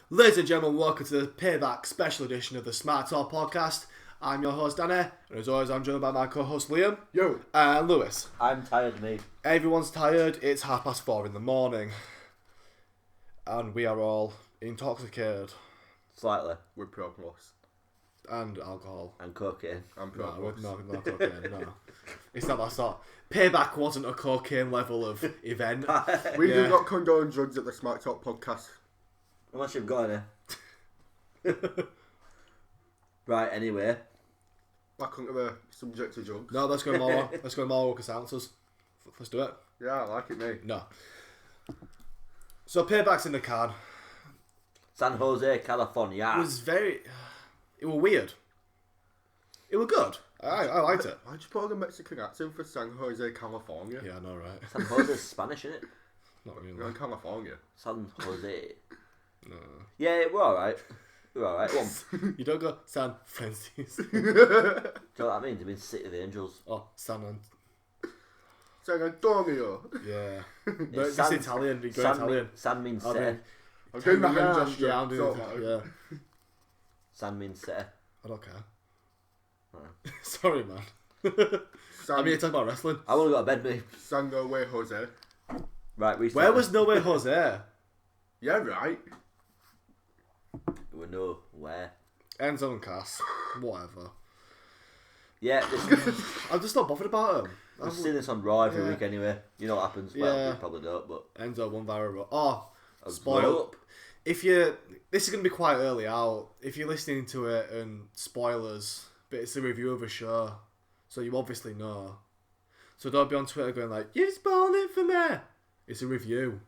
Ladies and gentlemen, welcome to the Payback special edition of the Smart Talk podcast. I'm your host, Danny, and as always, I'm joined by my co-host, Liam. Yo. And Lewis. I'm tired, mate. Everyone's tired. It's 4:30 in the morning. And we are all intoxicated. Slightly. With Propolis. And alcohol. And cocaine. And Propolis. No cocaine, no. It's not that sort. Payback wasn't a cocaine level of event. We do not condone drugs at the Smark Talk podcast. Unless you've got any. Right, anyway. Back onto the subject of drugs. No, let's go more. Let's go more Lucas answers. Let's do it. Yeah, I like it, mate. No. So Payback's in the can. San Jose, California. It was weird. It was good. I liked it. Why'd you put on a Mexican accent for San Jose, California? Yeah, I know, right? San Jose's Spanish, isn't it? Not really. You're in California. San Jose. No. Yeah, we're alright. We're alright. Go on. You don't go San Francisco. Do you know what that means? It means City of the Angels. Oh, San Antonio. Yeah. No, it's San- Italian. You go San, Italian. San means I city. mean, I'm doing my hand yeah, gesture. yeah, I'm doing So- it. Yeah. San means city. I don't care. Alright. Sorry, man. San, I mean, you're talking about wrestling. I want to go to bed, mate. San No Way Jose. Right, we Where was No Way Jose? Yeah, right. We know where. Enzo and Cass. Whatever. Yeah, this, I'm just not bothered about him. I've seen this on Raw every Yeah. week anyway. You know what happens. Well, Yeah. you probably don't, but... Enzo won viral. Oh, Blow spoil. up. If you, this is going to be quite early out. If you're listening to it and spoilers, but it's a review of a show, so you obviously know. So don't be on Twitter going like, "You spoiled it for me." It's a review.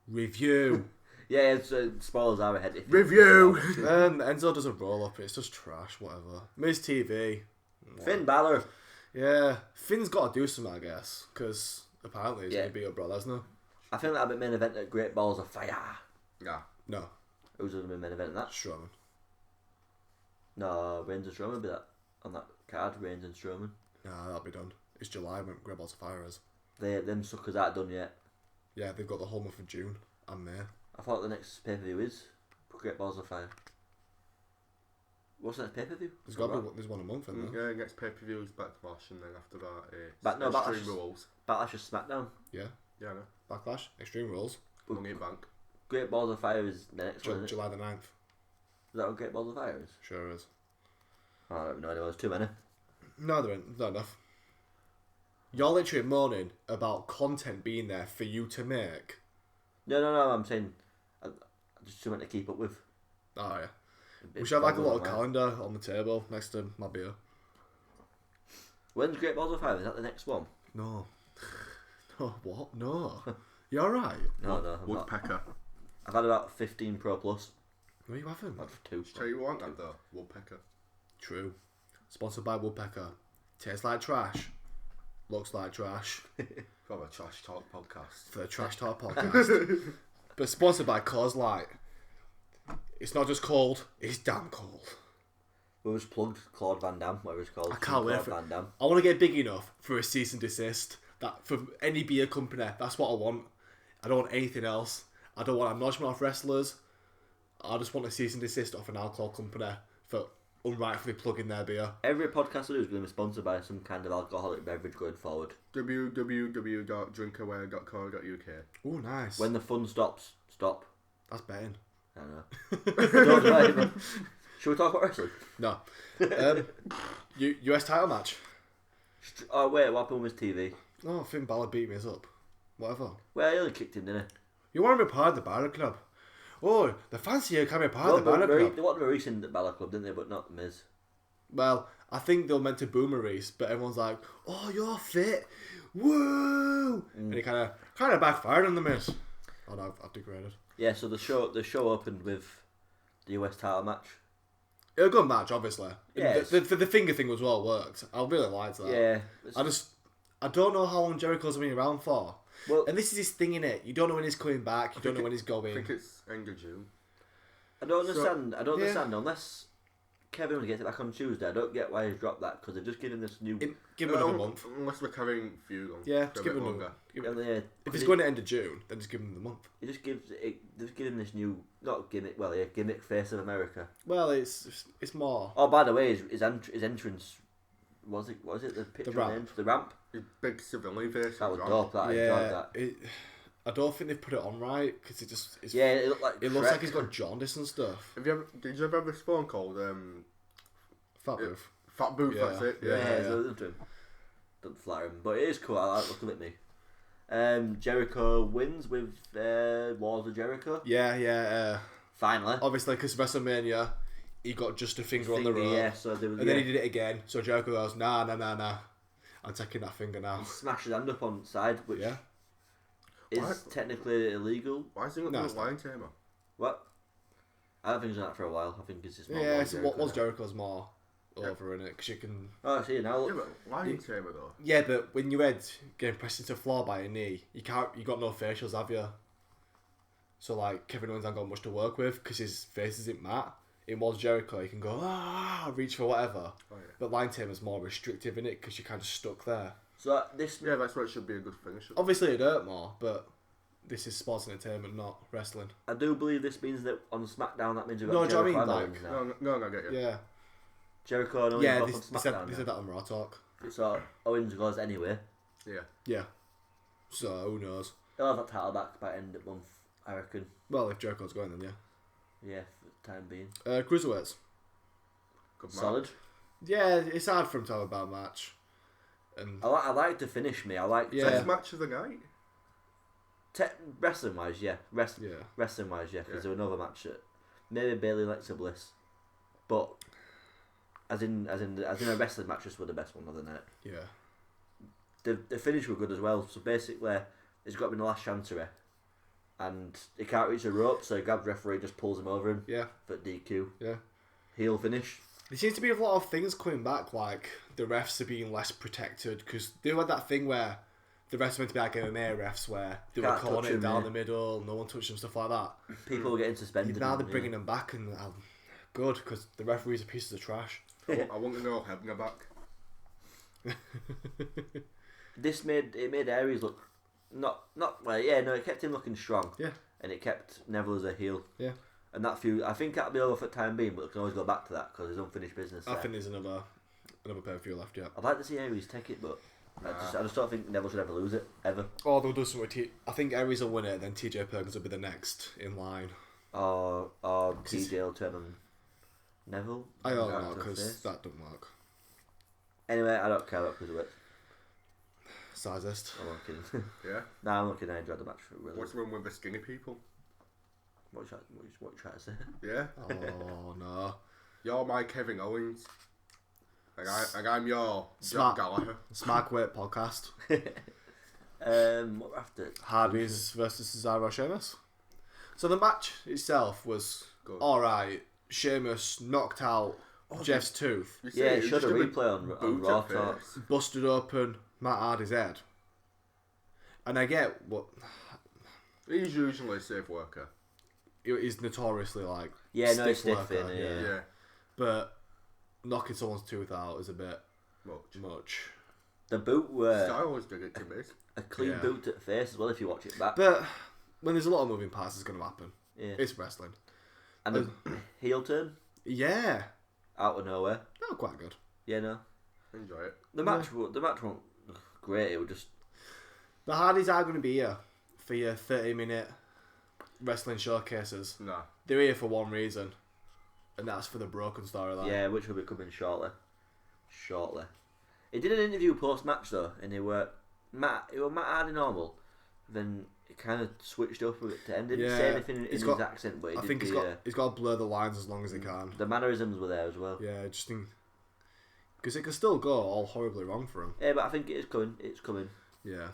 Review. Yeah, it's, spoilers are ahead. If Review. And Enzo doesn't roll up. It's just trash. Whatever. Miss TV. Finn Balor. Yeah, Finn's got to do something, I guess, because apparently he's going to beat up Brock Lesnar. I think that'll be main event at Great Balls of Fire. Yeah. No, Who's going to be main event in that? Strowman. No, Reigns and Strowman will be that on that card. Reigns and Strowman. Nah, that'll be done. It's July when Great Balls of Fire is. Them suckers aren't done yet. Yeah, they've got the whole month of June and May. I thought the next pay per view is Great Balls of Fire. What's the next pay per view? There's one a month, isn't there? Yeah, next pay-per-view is Backlash, and then after that it's Backlash. Extreme Rules. Backlash is SmackDown. Yeah. Yeah, no. Backlash, Extreme Rules, Money in Bank. Great Balls of Fire is the next one. Isn't it? July the 9th. Is that what Great Balls of Fire is? Sure is. Oh, I don't know. There's too many. No, there ain't. Not enough. You're literally moaning about content being there for you to make. No. I'm saying just too many to keep up with. Oh, yeah. Bit We should have like a problem little like that. calendar on the table next to my beer. When's Great Balls of Fire? Is that the next one? No. No, what? No. You alright? No, I'm not. Woodpecker. I've had about 15 Pro Plus. No, you haven't. I've had 2. Tell you what, though. Woodpecker. True. Sponsored by Woodpecker. Tastes like trash. Looks like trash. For a Trash Talk podcast. For the Trash Talk podcast. But sponsored by Coors Light. It's not just cold, it's damn cold. We just plugged Claude Van Damme, whatever it's called. I can't wait Claude for Van Damme. I want to get big enough for a cease and desist. That for any beer company, that's what I want. I don't want anything else. I don't want acknowledgement off wrestlers. I just want a cease and desist off an alcohol company for unrightfully plugging their beer. Every podcast I do is going to be sponsored by some kind of alcoholic beverage going forward. www.drinkware.co.uk. Oh, nice. When the fun stops, stop. That's betting. I know. Don't do that either. Should we talk about wrestling? No. US title match. Oh, wait, what happened with TV? Oh, Finn Balor beat me up. Whatever. Well, he only kicked him, didn't he? You want to be part of the Balor Club? Oh, the fancier can be part of the Balor Club. They wanted Maurice in the Balor Club, didn't they? But not Miz. Well, I think they were meant to boo Maurice, but everyone's like, "Oh, you're fit, woo!" And it kind of backfired on the Miz. Oh no, I've degraded. Yeah, so the show opened with the US title match. It was a good match, obviously. Yeah, The finger thing was well worked. I really liked that. Yeah. I don't know how long Jericho's been around for. Well, And this is his thing, innit? You don't know when he's coming back. You don't know when he's I going. think it's end of June. I don't understand. I don't yeah. understand unless Kevin gets it back on Tuesday. I don't get why he's dropped that because they're just giving this new. Give him another month. Unless we're carrying feud on. Yeah, for just a give bit him longer. If it's going to end of June, then just give him the month. It just gives it. Just give him this new not gimmick. Well, yeah, gimmick face of America. Well, it's more. Oh, by the way, his entrance was it the picture ramp. name? The ramp. His big civilian face. That was on. dope. That I enjoyed that. I don't think they've put it on right because it's Yeah, it looked like it looks like he's got jaundice and stuff. Did you ever have this phone called Fat Booth. Fat Booth? Yeah. That's it. Yeah, Yeah. doesn't flatter him, but it is cool. I like looking at me. Jericho wins with Walls of Jericho. Yeah. Finally. Obviously, because WrestleMania, he got just a finger on the rope. Yeah, so there was, and then he did it again. So Jericho goes, nah. I'm taking that finger now. He smashed his hand up on the side, which is technically illegal. Why is he not doing a lion tamer? What? I don't think he's done that for a while. I think it's just more. Yeah, so what was Jericho's more over in it? Because you can. Oh, I see now. Yeah, but lion tamer though. Yeah, but when your head getting pressed into the floor by a knee, you got no facials, have you? So like Kevin Owens hasn't got much to work with because his face isn't matte. In Walls Jericho, you can go reach for whatever. Oh, yeah. But lion tamer's more restrictive in it because you're kind of stuck there. So this. Yeah, that's why it should be a good finish. Obviously, it hurt more, but this is sports entertainment, not wrestling. I do believe this means that on SmackDown that means we've No, got do you know Jericho what I mean? and Owens No, now. I get you. Yeah. Jericho and Owens Yeah, both they on said SmackDown. that on Raw Talk. So Owens goes anyway. Yeah. Yeah. So who knows? He'll have that title back by end of month, I reckon. Well, if Jericho's going, then yeah. Yeah, for the time being. Cruiserweights. Good match. Solid. Yeah, it's hard for him to have a bad match. And I like to finish me. I like Yeah. Best match of the night. wrestling wise, yeah. yeah, Wrestling wise, yeah. Because Yeah. there was another match that maybe Bailey Alexa Bliss, but as in a wrestling match, this was the best one of the night. yeah. The finish were good as well. So basically, he's got him in the last chancery, and he can't reach the rope, so he grabs the referee, just pulls him over him Yeah, for DQ. yeah. Heel finish. There seems to be a lot of things coming back, like the refs are being less protected because they had that thing where the refs meant to be like MMA refs where they were Can't calling touch it him, down yeah. the middle, no one touched them, stuff like that. People were getting suspended. Now they're and, bringing them back, and good because the referees are pieces of trash. I want to know Hebner back. This made Aries look not well. Yeah, no, it kept him looking strong. Yeah. And it kept Neville as a heel. Yeah. And that feud, I think that'll be over for the time being, but we can always go back to that because there's unfinished business I there. think there's another pay-per-view left yet. I'd like to see Aries take it, but I just don't think Neville should ever lose it ever. Oh, they'll do something with I think Aries will win it, then TJ Perkins will be the next in line. Or TJ will turn on Neville. I don't Back know to the because face. that don't work. Anyway, I don't care about Cruiserweight. Sizest. I'm not kidding. Yeah. Nah, I'm looking. I enjoyed the match. Really. What's wrong with the skinny people? What you trying to say? Yeah. Oh no. You're my Kevin Owens. Like I'm your Smart. Jack Gallagher. Smark Weight podcast. What we're after? Hardy's versus Cesaro Sheamus. So the match itself was Good. alright. Sheamus knocked out Jeff's tooth, You see, Yeah, it it was showed a just big replay on boot Raw at Talk. face. busted open Matt Hardy's head. And I get what He's usually a safe worker. he's notoriously like Yeah, no, he's stiff stiff worker, in it. Yeah. but knocking someone's tooth out is a bit Much. much. The boot were Styles did it to me. a clean Yeah. boot to the face as well if you watch it back. But when there's a lot of moving parts, it's going to happen. Yeah. It's wrestling. And the heel turn Yeah, out of nowhere. that was quite good. Yeah, no. Enjoy it. The match wasn't great. It was just The Hardys are going to be here for your 30-minute wrestling showcases. Nah. They're here for one reason, and that's for the broken storyline. yeah, which will be coming shortly. He did an interview post match though, and he was Matt Hardy normal. Then it kind of switched up a bit to end. Didn't say Yeah, anything in he's his got- accent, but he I did think the, he's got to blur the lines as long as he can. the mannerisms were there as well. Yeah, just because it can still go all horribly wrong for him. Yeah, but I think it is coming. It's coming. Yeah,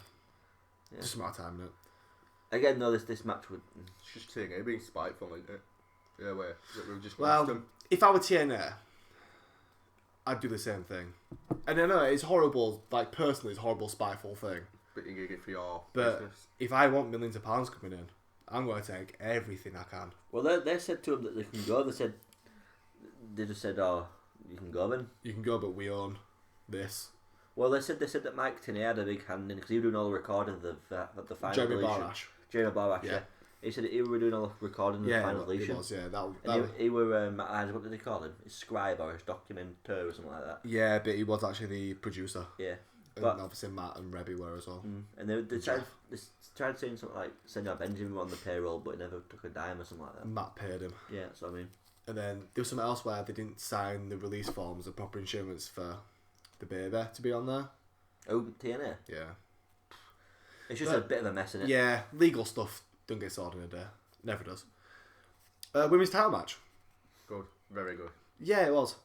Yeah. just a matter of time, innit? Again, though, this match would. It's just TNA being spiteful, isn't it? Yeah, where we've just Well, lost them. if I were TNA, I'd do the same thing. And I know it's horrible. Like personally, it's a horrible, spiteful thing. But you get it for your But business. if I want millions of pounds coming in, I'm going to take everything I can. Well, they said to him that they can go. They said They just said, "Oh, you can go then." You can go, but we own this. Well, they said that Mike Tinney had a big hand in because he was doing all the recording of the final Jeremy deletion. Barash. Jeremy Barash, Yeah. yeah. He said he was doing all the recording of the final it deletion. was, yeah. And he were, what did they call him? His scribe or his documenter or something like that. Yeah, but he was actually the producer. Yeah. And But, obviously Matt and Rebby were as well. and they tried saying something like Senor Benjamin on the payroll, but he never took a dime or something like that. Matt paid him. Yeah, that's what I mean. And then there was something else where they didn't sign the release forms of proper insurance for the baby to be on there. Oh, TNA? Yeah. It's just a bit of a mess, isn't it? Yeah, legal stuff don't get sorted in a day. Never does. Women's title match. Good. Very good. Yeah, it was.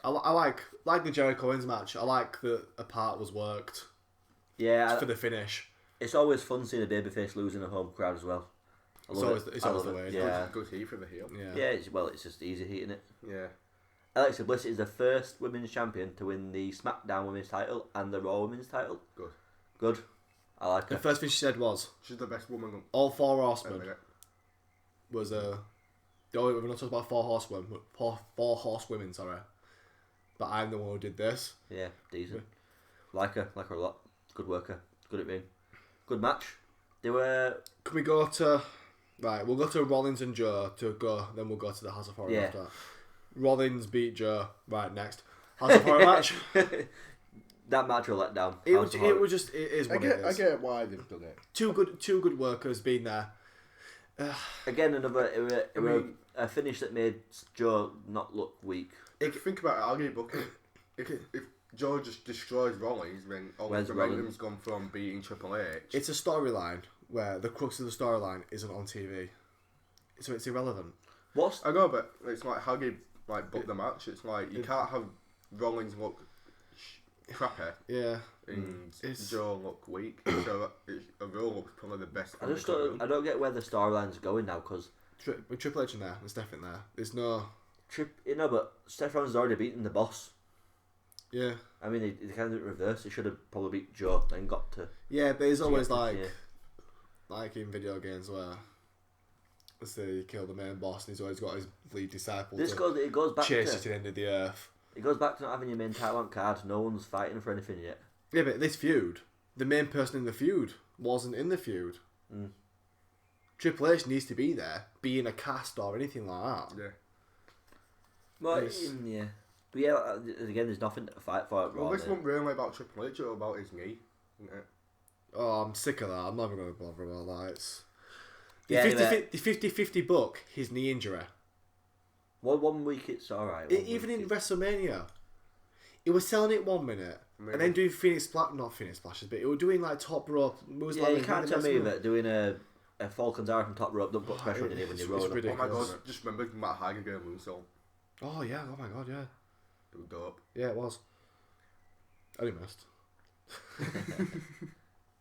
I like the Jericho Owens match. I like that a part was worked Yeah, for the finish. it's always fun seeing a babyface losing a home crowd as well. I love it. It's I always love the it. way. Yeah. Good heat for the heel. Yeah. Yeah, it's just easy heating it. Yeah. Alexa Bliss is the first women's champion to win the SmackDown women's title and the Raw women's title. Good. Good. I like The her. first thing she said was, She's the best woman all four ever. horsemen was we're not talking about four horsewomen, sorry. But I'm the one who did this. Yeah, decent. Like her a lot. Good worker. Good at being. Good match. They were. Can we go to... Right, we'll go to Rollins and Joe to go, then we'll go to the House of Horror Yeah. after that. Rollins beat Joe. Right, next. House of Horror match. That match will let down. It was just... It is I what it is. get why they've done it. Two good workers being there. Again, a finish that made Joe not look weak. If you think about it, I'll give you booking. If Joe just destroys Rollins, then all Where's the momentum's gone from beating Triple H. It's a storyline where the crux of the storyline isn't on TV. So it's irrelevant. I know, but it's like how do you book the match? It's like you can't have Rollins look crappy Yeah. and It's- Joe look weak. So a Raw looks probably the best. I don't get where the storyline's going now because With Triple H in there, there's definitely there. There's no... but Seth Rollins has already beaten the boss. Yeah. I mean, they kind of did it reverse. They should have probably beat Joe, then got to. Yeah, but there's always yeah. like in video games where let's say you kill the main boss and he's always got his lead disciple It to goes back chase to you to the end of the earth. it goes back to not having your main title on card. No one's fighting for anything yet. Yeah, but this feud, the main person in the feud wasn't in the feud. Triple H needs to be there, be in a cast or anything like that. Yeah. Well, Yes. yeah. But yeah, again, there's nothing to fight for at Well, Raw. this wasn't really about Triple H, or about his knee, isn't it? Oh, I'm sick of that. I'm never going to bother about that. It's the Yeah, 50-50 book, his knee injury. One week it's alright. Even in WrestleMania, it was selling it 1 minute and then doing not Phoenix Splashes, but it was doing like top rope moves. Yeah, you can't tell me that doing a Falcon's Arrow from top rope don't put pressure on you when you roll. it's up. Oh my ridiculous. god, just remember Matt Hager going moonsault. Oh yeah, oh my god, yeah. It was dope. Yeah, it was. I only missed.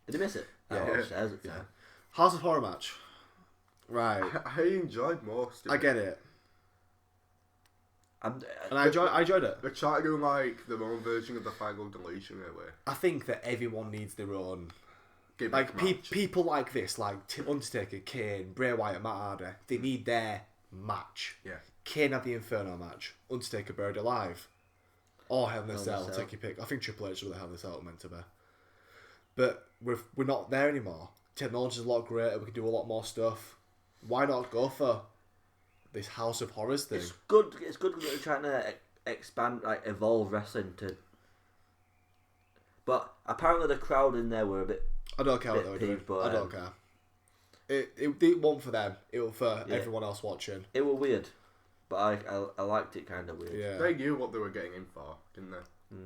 Did you miss it? Yeah. Oh, shares it, Yeah. House of Horror match. Right. I enjoyed most of I it. get it. I'm, And I enjoyed it. They try to do like their own version of the final deletion anyway. I think that everyone needs their own. Gimmick Like match. people like this, like Undertaker, Kane, Bray Wyatt, Matt Hardy, they need their match. Yeah. Kane had the Inferno match. Undertaker buried alive. Or Hell in a Hell in a Cell, Cell. take your pick. I think Triple H was the Hell in a Cell meant to be. But we're not there anymore. Technology's a lot greater. We can do a lot more stuff. Why not go for this House of Horrors thing? it's good. It's good that they're trying to expand, like evolve wrestling to. But apparently the crowd in there were a bit. I don't care what they were bit doing. peeved, but, I don't care. It wasn't for them. It was for Yeah. everyone else watching. It was weird, but I liked it kind of weird. Yeah. They knew what they were getting in for, didn't they?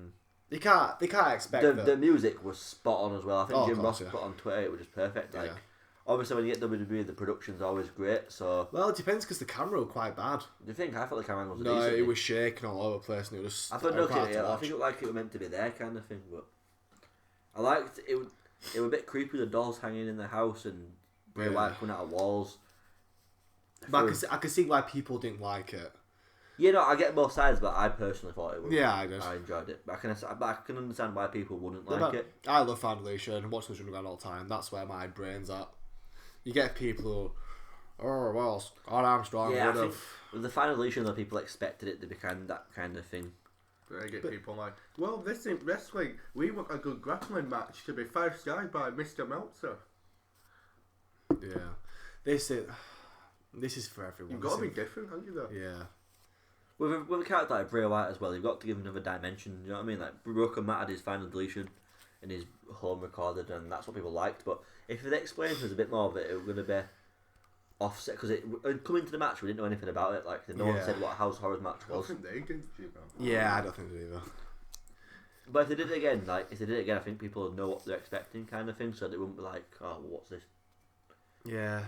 They can't expect The that. music was spot on as well. I think Oh, of Jim course, Ross yeah. put on Twitter it was just perfect. Like Yeah. obviously when you get WWE, the production's always great. So Well, it depends because the camera was quite bad. do you think I thought the camera was No, decent? it was shaking all over the place and it was. I thought quite hard okay, to I watch. think it looked like it was meant to be there kind of thing, but I liked it. It was a bit creepy. The dolls hanging in the house and Bray Yeah. Wyatt coming out of walls. But I can see why people didn't like it. You know, I get both sides, but I personally thought it was. Yeah, I did. I enjoyed it, but I can understand why people wouldn't Yeah, like but it. I love Foundation, watch Legend Underground all the time. That's where my brain's at. You get people who oh well, Scott Armstrong Yeah, I would think have. with the final deletion, though, people expected it to be that kind of thing. They get people like, well, this ain't wrestling. We want a good grappling match to be first guy by Mr. Meltzer. Yeah, this is for everyone. You've got to be different, haven't you? Though. Yeah. With a character like Bray Wyatt as well, you've got to give him another dimension. You know what I mean? Like Broken Matt had his final deletion in his home recorded, and that's what people liked. But if they'd explained to us a bit more of it, it was going to be offset because coming to the match, we didn't know anything about it. Like no one said what a House Horrors match I was. think they did, you know. Yeah, I don't think so either. But if they did it again, I think people would know what they're expecting, kind of thing. So they wouldn't be like, "Oh, what's this?" Yeah,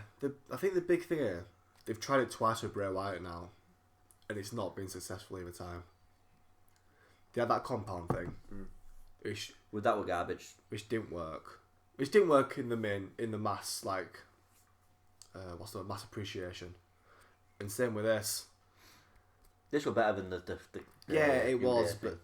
I think the big thing here, they've tried it twice with Bray Wyatt now, and it's not been successful either time. They had that compound thing, which That was garbage. didn't work. Which didn't work in the mass what's the word? Mass appreciation, and same with this. This was better than the Yeah, it was, thing.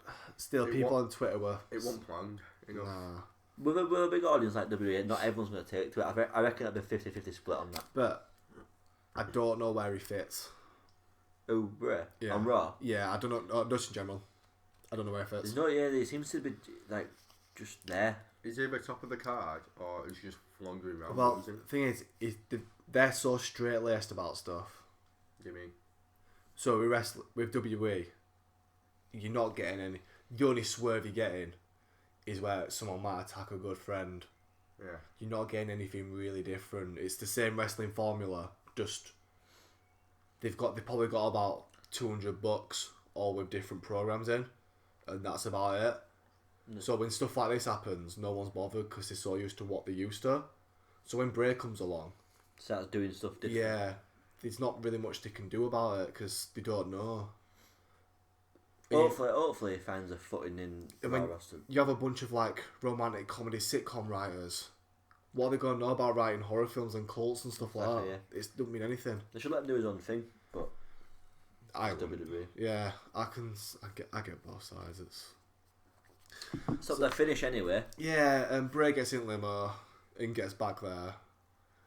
but still, people on Twitter were. It wasn't planned, you know. Nah. With a big audience like WWE, not everyone's going to take to it. I reckon it'll be 50-50 split on that. But I don't know where he fits. Oh, Bray? Yeah. On Raw? Yeah, I don't know. Just in general, I don't know where he fits. There's no, yeah, he seems to be like just there. Is he the top of the card, or is he just floundering around? Well, losing? the thing is they're so straight laced about stuff. You mean? So we wrestle with WWE. You're not getting any. The only swerve you're getting is where someone might attack a good friend. Yeah. You're not getting anything really different. It's the same wrestling formula. Just they've probably got about $200 all with different programs in, and that's about it. So when stuff like this happens, no one's bothered because they're so used to what they're used to. So when Bray comes along, Starts doing stuff different. yeah, there's not really much they can do about it because they don't know. Hopefully he finds a footing in the I mean, roster. You have a bunch of romantic comedy sitcom writers. What are they going to know about writing horror films and cults and stuff like Exactly, that? It doesn't mean anything. They should let him do his own thing, but I it's WWE. Yeah, I get both sides. It's So they finish anyway. yeah, and Bray gets in limo and gets back there.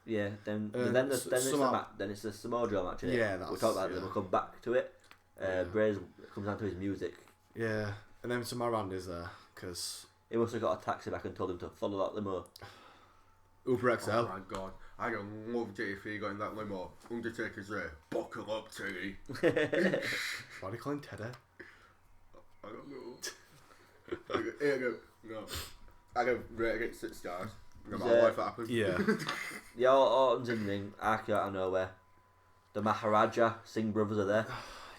Yeah, then it's the Samoa Joe match. Yeah, we'll talk about it. Then we'll come back to it. Bray comes down to his music. Yeah, and then Smark is there because He must have got a taxi back and told him to follow that limo. Uber XL. Oh my god, I loved it if he got in that limo. Undertaker's there. Buckle up, Teddy. Why do you call him Teddy? I don't know. Here I go. No. I go rate against 6 stars. No matter what happens. Yeah. Yeah, Orton's in the ring. Arky out of nowhere. The Maharaja Singh brothers are there.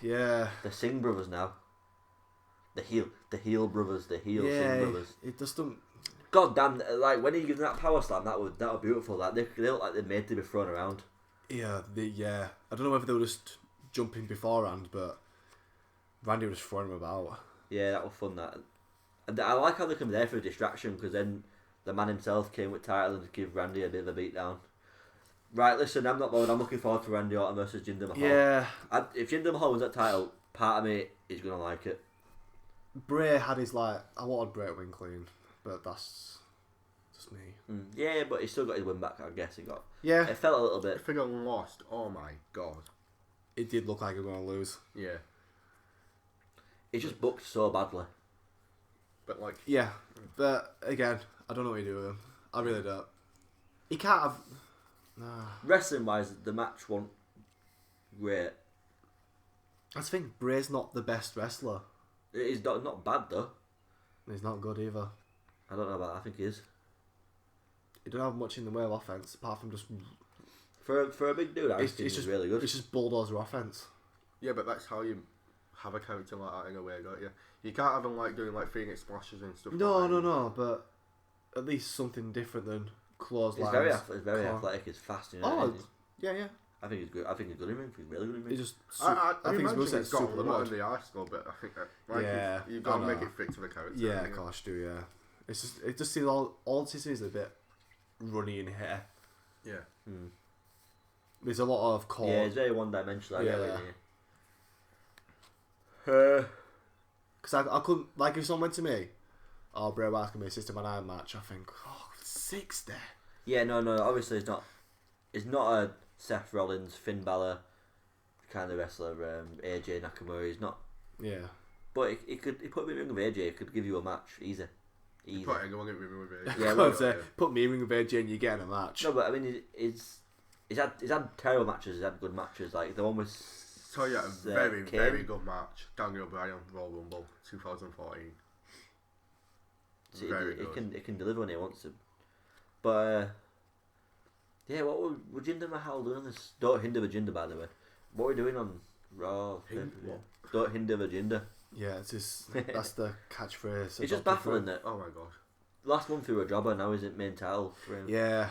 Yeah. The Singh brothers now. The heel brothers. The heel Yeah. Singh brothers. It just don't. God damn! Like when he gives that power slam, that was beautiful. Like they look like they're made to be thrown around. Yeah. Yeah. I don't know whether they were just jumping beforehand, but Randy was throwing them about. Yeah, that was fun. That, and I like how they come there for a distraction because then the man himself came with title and give Randy a bit of a beat down. Right, listen, I'm not bothered. I'm looking forward to Randy Orton versus Jinder Mahal. Yeah. If Jinder Mahal wins that title, part of me is gonna like it. Bray had his I wanted Bray to win clean, but that's just me. Yeah, but he still got his win back. I guess he got. Yeah. It felt a little bit. If he got lost, oh my god. It did look like he was going to lose. Yeah. He just booked so badly. But like. Yeah, but again, I don't know what you do with him. I really don't. He can't have. Nah. Wrestling wise, the match wasn't great. I just think Bray's not the best wrestler. It is not bad though. He's not good either. I don't know about that. I think he is. He don't have much in the way of offense apart from just. For a big dude, I think he's really good. It's just bulldozer offense. Yeah, but that's how you have a character like that in a way, don't you? You can't have him doing Phoenix splashes and stuff. No, but at least something different than clotheslines. He's very athletic. He's fast. You know. Oh, yeah. I think he's good. I think he's good in ring. He's really good in ring. He just. I think his imagine moveset's he's got super a lot good. in the arsenal, but I think that Yeah, you've got to I make know. it fit to the character. Yeah, haven't of you? course, do yeah. It just seems all it seems is a bit runny in here. Yeah. There's a lot of core. Yeah, he's very one-dimensional. Yeah. Yeah. Because I couldn't, if someone went to me, oh, Bray Wyatt's going to be a System of a Down match, I think, 60. Yeah, no. Obviously, it's not Seth Rollins, Finn Balor, kind of wrestler, AJ Nakamura. He's not, Yeah. but he put him in the ring with AJ. It could give you a match easy. Put anyone in with it. Yeah, Well, put me in ring with AJ and you get in a match. No, but I mean, he's had terrible matches. He's had good matches. Like the one with. So yeah, a very good match. Daniel Bryan, Royal Rumble, 2014. See, Very good. It can deliver when he wants to. But yeah, what were Jinder Mahal doing on this? Don't hinder the Jinder, by the way. What were we doing on Raw? Don't hinder the Jinder. Yeah, it's just that's the catchphrase. It's just baffling that Oh my gosh. last month he was a jobber, now he's in main title for him. Yeah.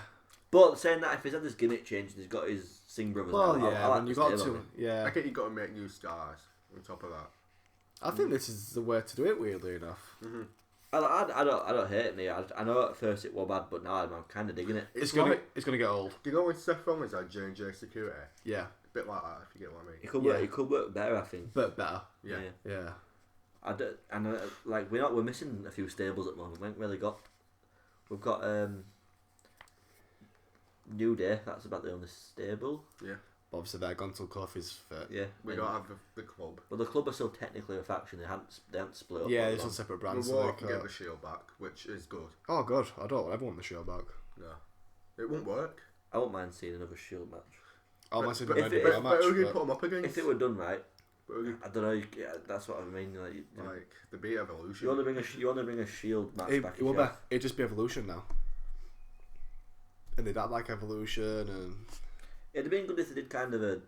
But saying that, if he's had this gimmick change and he's got his Singh brothers, Well, now, yeah, I like when you the got stable, to, I mean. yeah. I think you got to make new stars on top of that. I think this is the way to do it. Weirdly enough, I don't hate it. I know at first it was bad, but now I'm kind of digging it. it's gonna get old. Do you know when Seth Rollins had J&J Security? Yeah, A bit like that, if you get what I mean. It could work better, I think. but better. Yeah. Yeah. I don't, and like we're missing a few stables at the moment. We haven't really got. We've got New Day. That's about the only stable. Yeah. But obviously, they're gone till Kofi's fit. Yeah. We don't have the club. But the club are still technically a faction. They haven't split up. Yeah, all it's on along. separate We brands. won't So get the Shield back, which is good. oh, good. I don't ever want the show back. No. It won't work. I wouldn't mind seeing another Shield match. Oh, I said but the if main it- event But match. who do you but- put them up against? If it were done right, But who do you- I don't know. Yeah, that's what I mean. like the Beat Evolution. You want to bring a Shield match back? It will be. It'd just be Evolution now. And they'd act like Evolution and It'd have been good if they did kind of a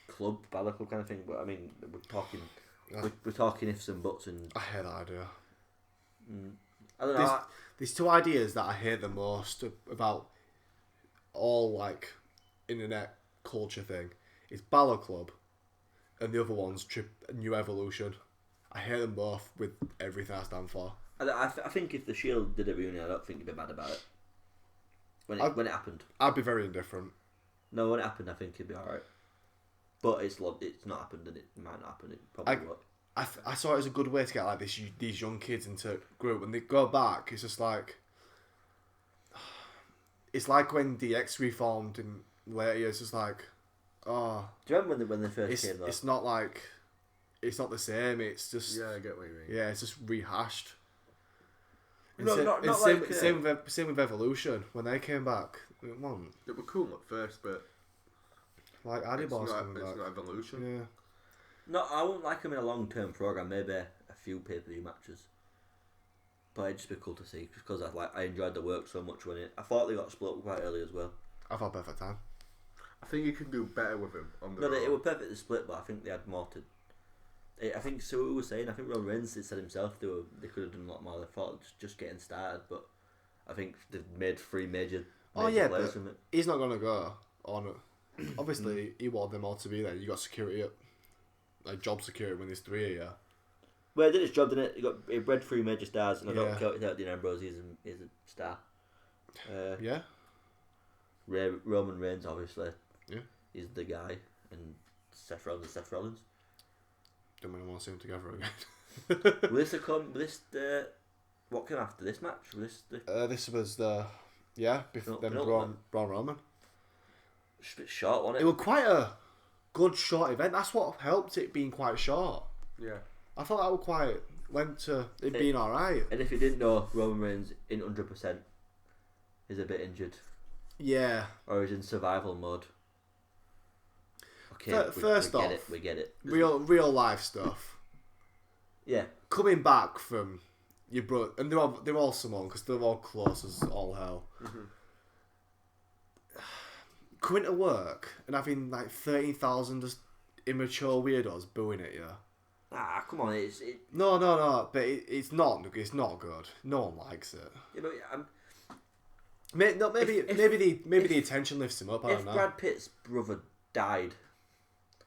club, Balor club kind of thing. But I mean, we're talking ifs and buts, and I hate that idea. I don't know. These two ideas that I hate the most about all like internet culture thing is Balor Club and the other one's New Evolution. I hate them both with everything I stand for. I think if the Shield did a reunion, I don't think you'd be mad about it. When it happened. I'd be very indifferent. No, when it happened, I think it'd be alright. But it's not happened, and it might not happen. It probably won't. I saw it as a good way to get like these young kids into group. When they go back, it's just like it's like when DX reformed in later years. It's like, oh, Do you remember when they first came? Though? it's not like it's not the same. It's just Yeah, I get what you mean. yeah, it's just rehashed. No, not same, like, same with Evolution when they came back. It wasn't They were cool at first, but like it's Adidas not, coming it's back. not Evolution. Yeah, No, I wouldn't like them in a long-term program. Maybe a few pay-per-view matches. But it'd just be cool to see because I enjoyed the work so much when it. I thought they got split up quite early as well. I've had perfect time. I think you can do better with him on the No, road. it was perfectly split, but I think they had more to. I think so. Who was saying? I think Roman Reigns said himself they could have done a lot more. They thought just getting started, but I think they've made three major Yeah, players but from it. he's not gonna go on. Obviously, he wanted them all to be there. You got security up, like job security when there's three of you. Well, he did his job, didn't it? He bred three major stars, and I don't Yeah. count without Dean Ambrose. He's a star. Yeah, Roman Reigns, obviously. Yeah. He's the guy, and Seth Rollins. don't really want to see them together again. Will this come? What came after this match? Will This was the before then penultimate. Braun Roman. It's a bit short, wasn't It it? was quite a good short event. That's what helped it being quite short. Yeah. I thought that was quite lent to it being alright. And if you didn't know, Roman Reigns in 100% is a bit injured, Yeah. or is in survival mode. Okay, First we off, get it. We get it. Real life stuff. Yeah, Coming back from your brother, and they're all Samoan because they're all close as all hell. Coming to work and having like 13,000 just immature weirdos booing at you. come on, it. No, but it's not good. No one likes it. Yeah, but, Maybe the attention lifts him up. I if don't know. Brad Pitt's brother died,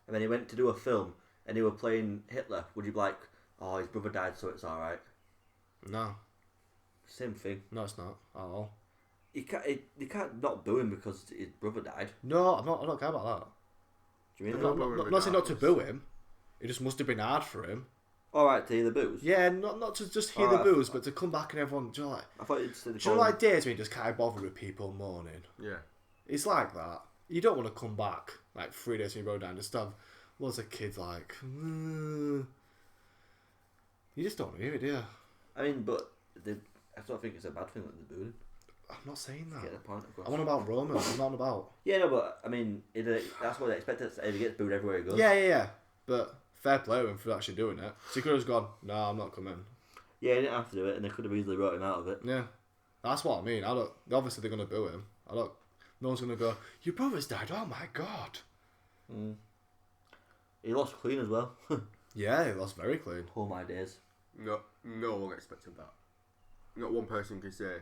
and then he went to do a film, and he were playing Hitler, would you be like, oh, his brother died, so it's all right? No, Same thing. no, it's not at all. You can't not boo him because his brother died. No, I don't care about that. Do you mean? I'm not saying not to boo him. It just must have been hard for him. All right, to hear the boos. Yeah, not to just hear the boos, but to come back and everyone. I thought you'd say the Do you know like days when you just can't bother with people moaning? Yeah. It's like that. you don't want to come back like 3 days in a row down and stuff. Lots of kids like, you just don't hear it, do you? I mean, but I don't think it's a bad thing that they're booing. I'm not saying that. Get the point across. I'm on about Roman. I'm not on about. Yeah, no, but I mean, that's what they expect. If he gets booed everywhere he goes. Yeah. But fair play to him for actually doing it. So he could have just gone, no, I'm not coming. Yeah, he didn't have to do it, and they could have easily wrote him out of it. Yeah, that's what I mean. Obviously, they're gonna boo him. No one's gonna go, your brother's died. Oh my god. Mm. He lost clean as well. Yeah, he lost very clean. All my days. No one expected that. Not one person can say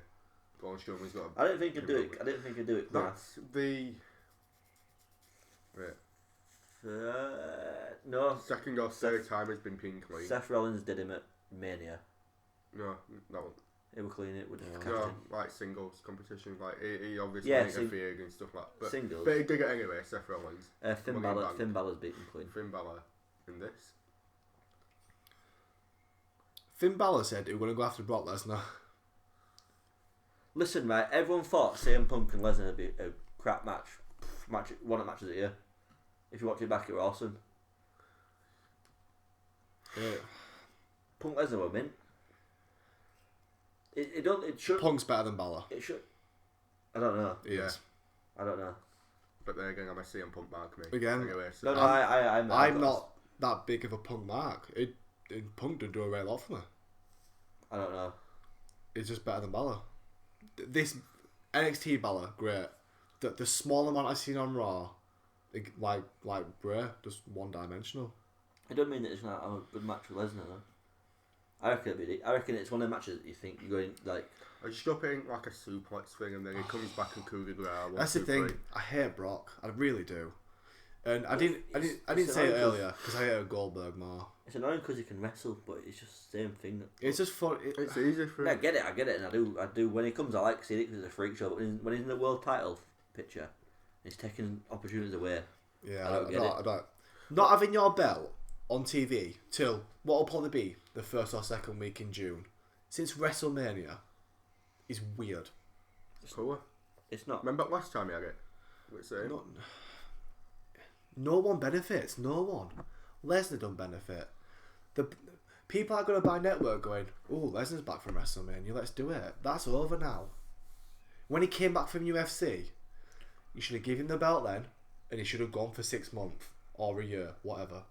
Braun Strowman's got. I didn't think he'd do it. I didn't think he'd do it. That's the. Wait. No. Second or third time has been pinned clean. Seth Rollins did him at Mania. No, that one. He was clean it with No, like singles competition. Like he obviously Yeah, interfered and stuff like that. But, singles. But he did it anyway. Seth Rollins. Finn Balor's beaten clean. Finn Balor in this. Finn Balor said he was going to go after Brock Lesnar. Listen, right, everyone thought CM Punk and Lesnar would be a crap match. One of the matches of the year. If you watch it back, it was awesome. Yeah. Punk Lesnar were mint. It should. Punk's better than Balor. It should. I don't know. He Yeah. is. I don't know. But then again, I'm a CM Punk mark me. Again. Anyway, so No, I'm not that big of a Punk mark. Punk didn't do a very lot for me. I don't know. It's just better than Balor. This NXT Balor, great. The small amount I've seen on Raw, like Bray, just one dimensional. It doesn't mean that it's not a good match with Lesnar though. I reckon it's one of the matches that you think you're going like. I just up in like a suplex thing, and then he comes back and coup de grace. That's the thing. I hate Brock. I really do. And I didn't say it annoying earlier because I hate Goldberg more. It's annoying because he can wrestle, but it's just the same thing. It's just fun. It's easy for I him. get it, and I do. When he comes, I like seeing it because it's a freak show. But when he's in the world title picture, he's taking opportunities away. Yeah, I don't get it. I don't. Not having your belt on TV till what'll probably be the first or second week in June since WrestleMania is weird. Cool. It's not. Remember last time he had it? What's it? No one benefits. No one. Lesnar don't benefit. The people are going to buy network going, oh, Lesnar's back from WrestleMania. Let's do it. That's over now. When he came back from UFC, you should have given him the belt then, and he should have gone for 6 months or a year, whatever.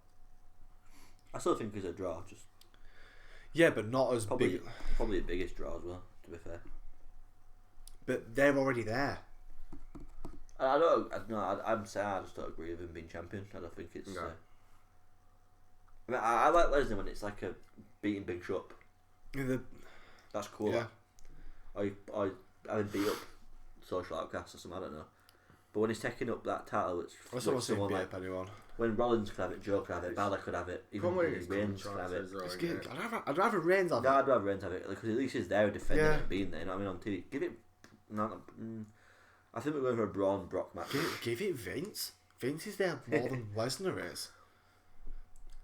I still think it's a draw. Just Yeah, but not as big. Probably the biggest draw as well. To be fair. But they're already there. I'm saying I just don't agree with him being champion. I don't think it's. No. I mean, I like Lesnar when it's like a beating Big Show up. That's cool. Yeah. Or having beat up Social Outcasts or something. I don't know. But when he's taking up that title, I don't see beat up anyone. When Rollins could have it, Joe could have it, Balor could have it, even Reigns could have it. It's good. I'd rather Reigns have it. I'd rather Reigns have it because at least he's there defending it and being there. You know what I mean on TV. Give it. I think we're going for a Braun Brock match. Give it Vince. Vince is there more than Lesnar is.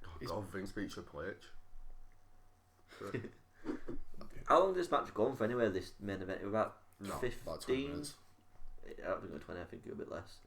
Oh God, Vince beats Triple H. How long did this match go on for anyway? This main event about 15. About 20 minutes. I don't think it was 20. I think it was a bit less.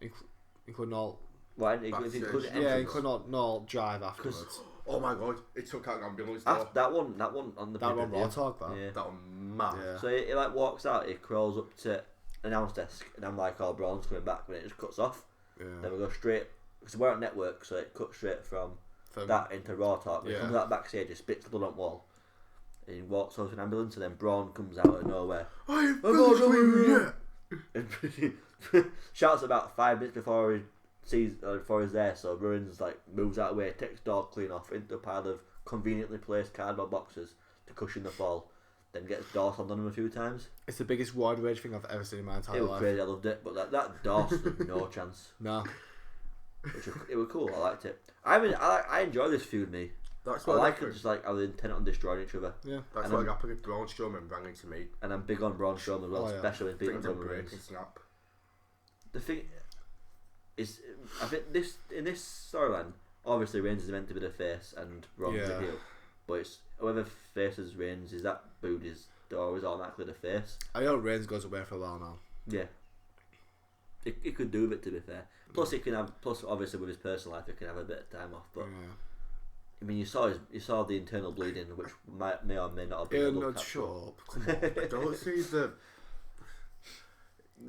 Including all. Well, including including all drive afterwards. Oh my God, it took out an ambulance. That one on the that one Raw talk that. Yeah. That one mad. Yeah. So he like walks out, he crawls up to an announce desk, and I'm like, oh, Braun's coming back, and it just cuts off. Yeah. Then we go straight because we're on network, so it cuts straight from that into Raw talk. He comes out backstage, he spits the blood on the wall, and he walks over to an ambulance, and then Braun comes out of nowhere. I'm not over yet. Shouts about 5 minutes before he sees before he's there, so Ruins like moves out of the way, takes door clean off into a pile of conveniently placed cardboard boxes to cushion the fall, then gets Dorse on him a few times. It's the biggest wide rage thing I've ever seen in my entire life. It was crazy, I loved it, but that Dorse had no chance. No. It was cool, I liked it. I enjoy this feud, me. That's I what like it, just like how they're intent on destroying each other. Yeah. That's what happened with Braun Strowman banging to me. And I'm big on Braun Strowman as well, especially when beating Things are Roman break Reigns. and snap. The thing is, I think in this storyline, obviously Reigns is meant to be the face and Roman's the heel, but it's whoever faces Reigns is that booed is always automatically the face. I hope Reigns goes away for a while now. Yeah. He could do it, to be fair. Plus, obviously with his personal life, he can have a bit of time off. But I mean, you saw the internal bleeding, which may or may not have been looked at. Shut up. Come on. I don't see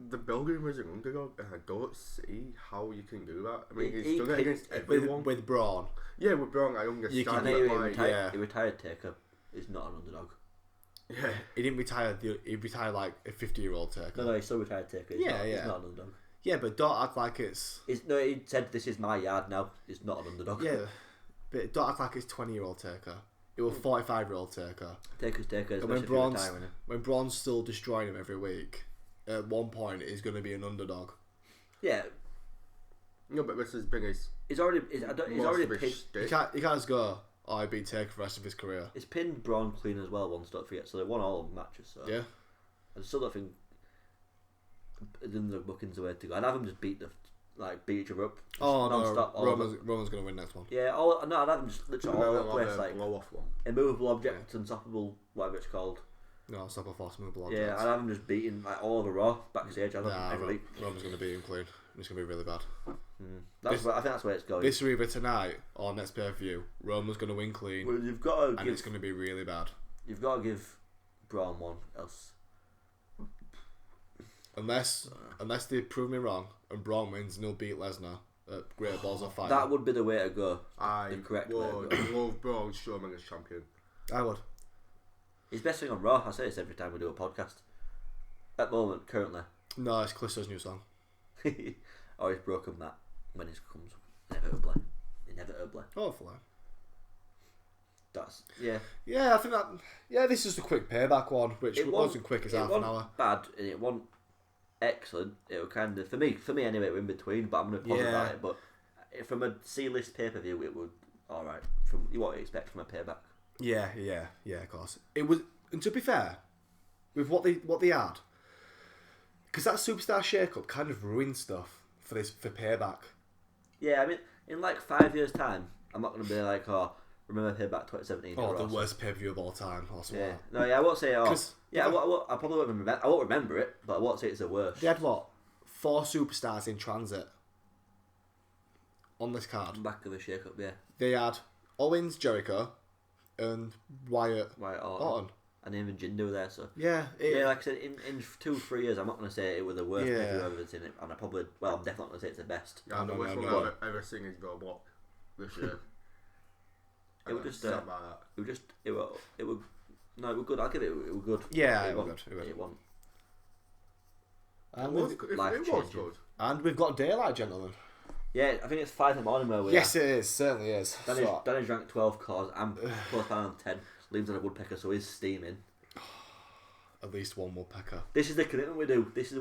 the building was an underdog, and I don't see how you can do that. I mean, he's done it against everyone. With Braun. Yeah, with Braun, I understand. He retired Taker. He's not an underdog. Yeah, he didn't retire. He retired like a 50-year-old Taker. No, he still retired Taker. He's not an underdog. Yeah, but don't act like it's. He said this is my yard now. He's not an underdog. Yeah, but don't act like it's 20-year-old Taker. It was 45-year-old Taker. Taker's Taker. And when Braun's still destroying him every week, at one point he's going to be an underdog. Yeah. No, but this is biggest. He's already pinned. You can't just go. Oh, I beat Taker for the rest of his career. He's pinned Braun clean as well. Once, don't forget. So they won all of the matches. So yeah. I still don't think the booking's the way to go. I'd have him just beat each other up. Non-stop, Roman's going to win next one. Yeah. I'd have him just literally all over the place, like blow off one. Immovable object, unstoppable, whatever it's called. No, unstoppable force, movable object. Yeah, I'd have him just beating like all over Raw backstage. Roman's going to beat him clean. It's going to be really bad. I think that's where it's going. This either tonight or next pay-per-view, Roman's going to win clean. Well, you've got to and it's going to be really bad. You've got to give Braun one else. Unless they prove me wrong and Braun wins and he'll beat Lesnar at Greater Balls of Fire. That would be the way to go. I the correct way to go. love Braun Strowman as champion. I would. He's best thing on Raw. I say this every time we do a podcast. At the moment, currently. No, it's Callisto's new song. Or he's broken that when it comes inevitably. Hopefully. That's Yeah, I think that. Yeah, this is a quick payback one, which wasn't quick as half an hour. Bad, and it wasn't excellent. It was kind of for me anyway. It was in between, but I'm gonna pause about it. But from a C-list pay-per-view, it would all right. From what you expect from a Payback. Yeah, of course. It was, and to be fair, with what they had, because that superstar shake-up kind of ruined stuff for Payback. Yeah, I mean, in like 5 years' time, I'm not gonna be like, oh, remember Payback 2017? Oh, the worst pay-per-view of all time. Or something. Yeah, no, yeah, I won't say. I probably won't remember. I won't remember it, but I won't say it's the worst. They had 4 superstars in transit on this card. Back of a shake-up, yeah. They had Owens, Jericho, and Wyatt Orton. And even Jinder were there, so yeah. Like I said, in 2-3 years, I'm not going to say it was the worst pay-per-view I've ever seen it, and I'm definitely not going to say it's the best. Yeah, the worst one I've ever seen is Go Block this year. It was just it was good. I'll give it good. Yeah, it was good. It won. It was good. And we've got daylight, gentlemen. Yeah, I think it's 5 in the morning where we are. Yes, it is. Certainly is. Danny drank 12 cars. I'm close by on 10. Liam's on a woodpecker, so he's steaming. At least one woodpecker. This is the commitment we do. This is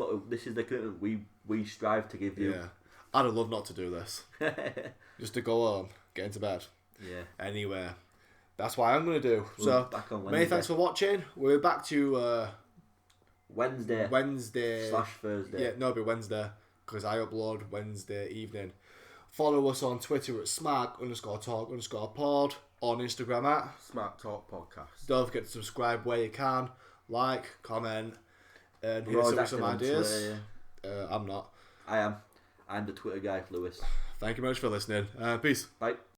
the commitment we strive to give you. Yeah, I'd have loved not to do this. Just to go home, get into bed. Yeah. Anyway, that's what I'm going to do. We'll back on Wednesday. Many thanks for watching. We're back to Wednesday / Thursday. Yeah, no, it'll be Wednesday because I upload Wednesday evening. Follow us on Twitter at Smark_talk_pod. On Instagram at Smark Talk Podcast. Don't forget to subscribe where you can. Like, comment, and hit us with some ideas. Twitter, I'm not. I am. I'm the Twitter guy, Lewis. Thank you very much for listening. Peace. Bye.